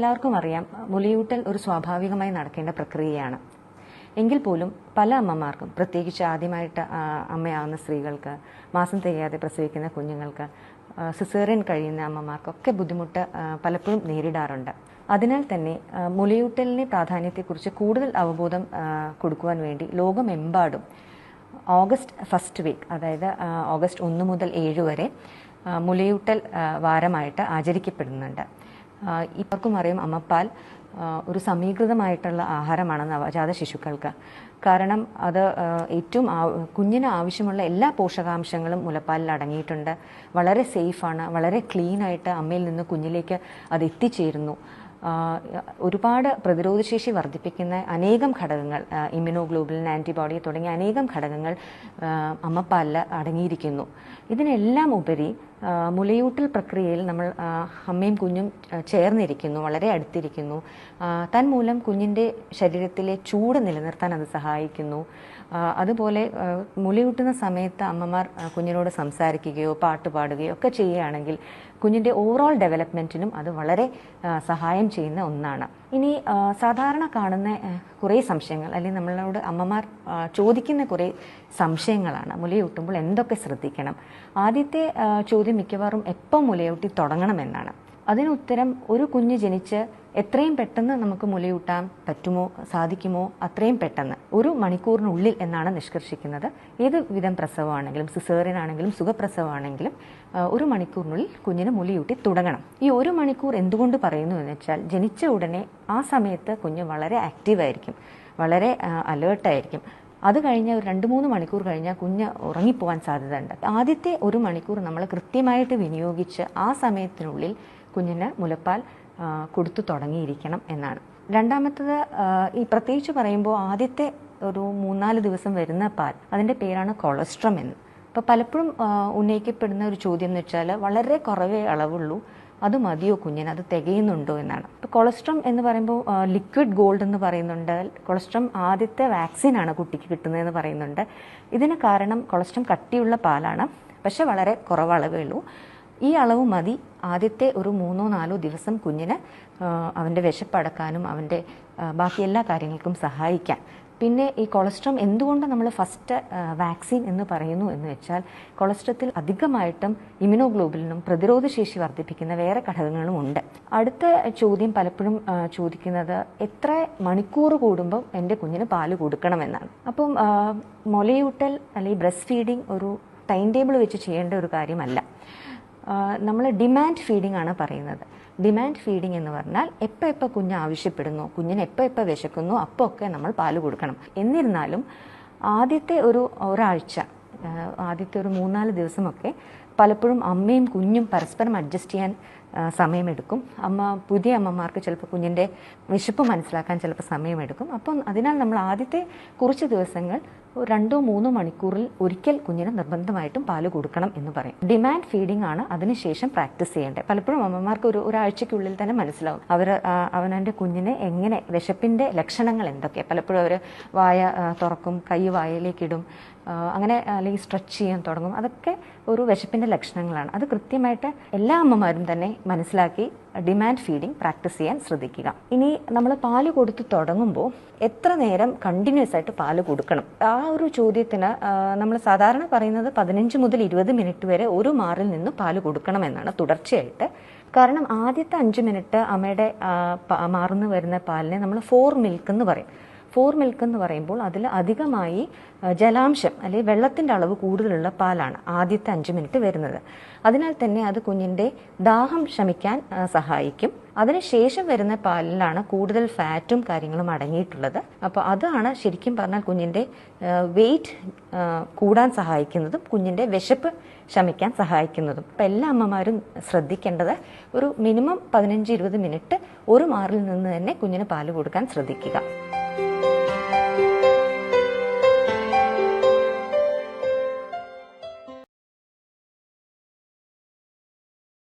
നമുക്കെല്ലാവർക്കും അറിയാം, മുലയൂട്ടൽ ഒരു സ്വാഭാവികമായി നടക്കേണ്ട പ്രക്രിയയാണ്. എങ്കിൽ പോലും പല അമ്മമാർക്കും, പ്രത്യേകിച്ച് ആദ്യമായിട്ട് അമ്മയാവുന്ന സ്ത്രീകൾക്ക്, മാസം തികയാതെ പ്രസവിക്കുന്ന കുഞ്ഞുങ്ങൾക്ക്, സിസേറിയൻ കഴിയുന്ന അമ്മമാർക്കൊക്കെ ബുദ്ധിമുട്ട് പലപ്പോഴും നേരിടാറുണ്ട്. അതിനാൽ തന്നെ മുലയൂട്ടലിന്റെ പ്രാധാന്യത്തെക്കുറിച്ച് കൂടുതൽ അവബോധം കൊടുക്കുവാൻ വേണ്ടി ലോകമെമ്പാടും ഓഗസ്റ്റ് ഫസ്റ്റ് വീക്ക്, അതായത് ഓഗസ്റ്റ് 1 മുതൽ 7 വരെ മുലയൂട്ടൽ വാരമായിട്ട് ആചരിക്കപ്പെടുന്നുണ്ട്. ഇവർക്കും അറിയാം, അമ്മപ്പാൽ ഒരു സമീകൃതമായിട്ടുള്ള ആഹാരമാണ് നവജാത ശിശുക്കൾക്ക്. കാരണം അത് ഏറ്റവും കുഞ്ഞിന് ആവശ്യമുള്ള എല്ലാ പോഷകാംശങ്ങളും മുലപ്പാലിൽ അടങ്ങിയിട്ടുണ്ട്. വളരെ സേഫാണ്, വളരെ ക്ലീനായിട്ട് അമ്മയിൽ നിന്ന് കുഞ്ഞിലേക്ക് അത് എത്തിച്ചേരുന്നു. ഒരുപാട് പ്രതിരോധശേഷി വർദ്ധിപ്പിക്കുന്ന അനേകം ഘടകങ്ങൾ, ഇമ്മ്യൂണോഗ്ലോബുലിൻ, ആൻറ്റിബോഡി തുടങ്ങിയ അനേകം ഘടകങ്ങൾ അമ്മപ്പാലിൽ അടങ്ങിയിരിക്കുന്നു. ഇതിനെല്ലാം ഉപരി മുലയൂട്ടൽ പ്രക്രിയയിൽ നമ്മൾ അമ്മയും കുഞ്ഞും ചേർന്നിരിക്കുന്നു, വളരെ അടുത്തിരിക്കുന്നു. തന്മൂലം കുഞ്ഞിൻ്റെ ശരീരത്തിലെ ചൂട് നിലനിർത്താൻ അത് സഹായിക്കുന്നു. അതുപോലെ മുലയൂട്ടുന്ന സമയത്ത് അമ്മമാർ കുഞ്ഞിനോട് സംസാരിക്കുകയോ പാട്ട് പാടുകയോ ഒക്കെ ചെയ്യുകയാണെങ്കിൽ കുഞ്ഞിൻ്റെ ഓവറോൾ ഡെവലപ്മെൻറ്റിനും അത് വളരെ സഹായം ചെയ്യുന്ന ഒന്നാണ്. ഇനി സാധാരണ കാണുന്ന കുറേ സംശയങ്ങൾ, അല്ലെങ്കിൽ നമ്മളോട് അമ്മമാർ ചോദിക്കുന്ന കുറേ സംശയങ്ങളാണ്. മുലയൂട്ടുമ്പോൾ എന്തൊക്കെ ശ്രദ്ധിക്കണം? ആദ്യത്തെ ചോദ്യം മിക്കവാറും എപ്പോൾ മുലയൂട്ടി തുടങ്ങണമെന്നാണ്. അതിനുത്തരം, ഒരു കുഞ്ഞ് ജനിച്ച് എത്രയും പെട്ടെന്ന് നമുക്ക് മുലയൂട്ടാൻ പറ്റുമോ, സാധിക്കുമോ അത്രയും പെട്ടെന്ന്, 1 മണിക്കൂറിനുള്ളിൽ എന്നാണ് നിഷ്കർഷിക്കുന്നത്. ഏത് വിധം പ്രസവമാണെങ്കിലും, സിസേറിയൻ ആണെങ്കിലും സുഖപ്രസവമാണെങ്കിലും 1 മണിക്കൂറിനുള്ളിൽ കുഞ്ഞിന് മുലയൂട്ടി തുടങ്ങണം. ഈ 1 മണിക്കൂർ എന്തുകൊണ്ട് പറയുന്നു എന്ന് വെച്ചാൽ, ജനിച്ച ഉടനെ ആ സമയത്ത് കുഞ്ഞ് വളരെ ആക്റ്റീവായിരിക്കും, വളരെ അലേർട്ടായിരിക്കും. അത് കഴിഞ്ഞ് ഒരു 2-3 മണിക്കൂർ കഴിഞ്ഞാൽ കുഞ്ഞ് ഉറങ്ങിപ്പോവാൻ സാധ്യതയുണ്ട്. ആദ്യത്തെ 1 മണിക്കൂർ നമ്മൾ കൃത്യമായിട്ട് വിനിയോഗിച്ച് ആ സമയത്തിനുള്ളിൽ കുഞ്ഞിന് മുലപ്പാൽ കൊടുത്തു തുടങ്ങിയിരിക്കണം എന്നാണ്. രണ്ടാമത്തത്, ഈ പ്രത്യേകിച്ച് പറയുമ്പോൾ ആദ്യത്തെ ഒരു 3-4 ദിവസം വരുന്ന പാൽ, അതിൻ്റെ പേരാണ് കൊളസ്ട്രം എന്ന്. അപ്പോൾ പലപ്പോഴും ഉന്നയിക്കപ്പെടുന്ന ഒരു ചോദ്യം എന്ന് വെച്ചാൽ, വളരെ കുറവേ അളവുള്ളൂ, അത് മതിയോ കുഞ്ഞിന്, അത് തികയുന്നുണ്ടോ എന്നാണ്. ഇപ്പോൾ കൊളസ്ട്രം എന്ന് പറയുമ്പോൾ ലിക്വിഡ് ഗോൾഡ് എന്ന് പറയുന്നുണ്ട്. കൊളസ്ട്രം ആദ്യത്തെ വാക്സിനാണ് കുട്ടിക്ക് കിട്ടുന്നതെന്ന് പറയുന്നുണ്ട്. ഇതിന് കാരണം കൊളസ്ട്രം കട്ടിയുള്ള പാലാണ്, പക്ഷെ വളരെ കുറവളവേ ഉള്ളൂ. ഈ അളവ് മതി ആദ്യത്തെ ഒരു 3-4 ദിവസം കുഞ്ഞിന് അവൻ്റെ വിശപ്പടക്കാനും അവൻ്റെ ബാക്കി എല്ലാ കാര്യങ്ങൾക്കും സഹായിക്കാൻ. പിന്നെ ഈ കൊളസ്ട്രം എന്തുകൊണ്ട് നമ്മൾ ഫസ്റ്റ് വാക്സിൻ എന്ന് പറയുന്നു എന്ന് വെച്ചാൽ, കൊളസ്ട്രത്തിൽ അധികമായിട്ടും ഇമ്മ്യൂണോഗ്ലോബുലിനും പ്രതിരോധശേഷി വർദ്ധിപ്പിക്കുന്ന വേറെ ഘടകങ്ങളും ഉണ്ട്. അടുത്ത ചോദ്യം പലപ്പോഴും ചോദിക്കുന്നത്, എത്ര മണിക്കൂർ കൂടുമ്പോൾ എൻ്റെ കുഞ്ഞിന് പാല് കൊടുക്കണമെന്നാണ്. അപ്പം മുലയൂട്ടൽ അല്ലെങ്കിൽ ബ്രസ്റ്റ് ഫീഡിങ് ഒരു ടൈം ടേബിൾ വെച്ച് ചെയ്യേണ്ട ഒരു കാര്യമല്ല. നമ്മൾ ഡിമാൻഡ് ഫീഡിംഗ് ആണ് പറയുന്നത്. ഡിമാൻഡ് ഫീഡിംഗ് എന്ന് പറഞ്ഞാൽ എപ്പോൾ കുഞ്ഞ് ആവശ്യപ്പെടുന്നു, കുഞ്ഞിന് എപ്പോൾ വിശക്കുന്നു അപ്പോൾ ഒക്കെ നമ്മൾ പാല് കൊടുക്കണം. എന്നിരുന്നാലും ആദ്യത്തെ ഒരാഴ്ച, ആദ്യത്തെ ഒരു 3-4 ദിവസമൊക്കെ പലപ്പോഴും അമ്മയും കുഞ്ഞും പരസ്പരം അഡ്ജസ്റ്റ് ചെയ്യാൻ സമയമെടുക്കും. പുതിയ അമ്മമാർക്ക് ചിലപ്പോൾ കുഞ്ഞിൻ്റെ വിശപ്പ് മനസ്സിലാക്കാൻ ചിലപ്പോൾ സമയമെടുക്കും. അപ്പം അതിനാൽ നമ്മൾ ആദ്യത്തെ കുറച്ച് ദിവസങ്ങൾ 2-3 മണിക്കൂറിൽ ഒരിക്കൽ കുഞ്ഞിന് നിർബന്ധമായിട്ടും പാല് കൊടുക്കണം എന്ന് പറയും. ഡിമാൻഡ് ഫീഡിംഗ് ആണ് അതിനുശേഷം പ്രാക്ടീസ് ചെയ്യേണ്ടത്. പലപ്പോഴും അമ്മമാർക്ക് ഒരാഴ്ചയ്ക്കുള്ളിൽ തന്നെ മനസ്സിലാവും അവനവൻ്റെ കുഞ്ഞിന് എങ്ങനെ, വിശപ്പിൻ്റെ ലക്ഷണങ്ങൾ എന്തൊക്കെ. പലപ്പോഴും അവർ വായ തുറക്കും, കൈ വായയിലേക്കിടും, അങ്ങനെ അല്ലെങ്കിൽ സ്ട്രെച്ച് ചെയ്യാൻ തുടങ്ങും. അതൊക്കെ ഒരു വിശപ്പിൻ്റെ ലക്ഷണങ്ങളാണ്. അത് കൃത്യമായിട്ട് എല്ലാ അമ്മമാരും തന്നെ മനസ്സിലാക്കി ഡിമാൻഡ് ഫീഡിംഗ് പ്രാക്ടീസ് ചെയ്യാൻ ശ്രദ്ധിക്കുക. ഇനി നമ്മൾ പാല് കൊടുത്ത് തുടങ്ങുമ്പോൾ എത്ര നേരം കണ്ടിന്യൂസ് ആയിട്ട് പാല് കൊടുക്കണം? ആ ഒരു ചോദ്യത്തിന് നമ്മൾ സാധാരണ പറയുന്നത് 15 മുതൽ 20 മിനിറ്റ് വരെ ഒരു മാറിൽ നിന്ന് പാല് കൊടുക്കണമെന്നാണ്, തുടർച്ചയായിട്ട്. കാരണം ആദ്യത്തെ 5 മിനിറ്റ് അമ്മയുടെ മാറുന്നു വരുന്ന പാലിനെ നമ്മൾ 4 മിൽക്ക് എന്ന് പറയും. 4 മിൽക്ക് എന്ന് പറയുമ്പോൾ അതിൽ അധികമായി ജലാംശം അല്ലെങ്കിൽ വെള്ളത്തിൻ്റെ അളവ് കൂടുതലുള്ള പാലാണ് ആദ്യത്തെ 5 മിനിറ്റ് വരുന്നത്. അതിനാൽ തന്നെ അത് കുഞ്ഞിൻ്റെ ദാഹം ശമിക്കാൻ സഹായിക്കും. അതിനുശേഷം വരുന്ന പാലിലാണ് കൂടുതൽ ഫാറ്റും കാര്യങ്ങളും അടങ്ങിയിട്ടുള്ളത്. അപ്പോൾ അതാണ് ശരിക്കും പറഞ്ഞാൽ കുഞ്ഞിൻ്റെ വെയിറ്റ് കൂടാൻ സഹായിക്കുന്നതും കുഞ്ഞിൻ്റെ വിശപ്പ് ശമിക്കാൻ സഹായിക്കുന്നതും. അപ്പോൾ എല്ലാ അമ്മമാരും ശ്രദ്ധിക്കേണ്ടത് ഒരു മിനിമം 15-20 മിനിറ്റ് ഒരു മാറിൽ നിന്ന് തന്നെ കുഞ്ഞിന് പാല് കൊടുക്കാൻ ശ്രദ്ധിക്കുക.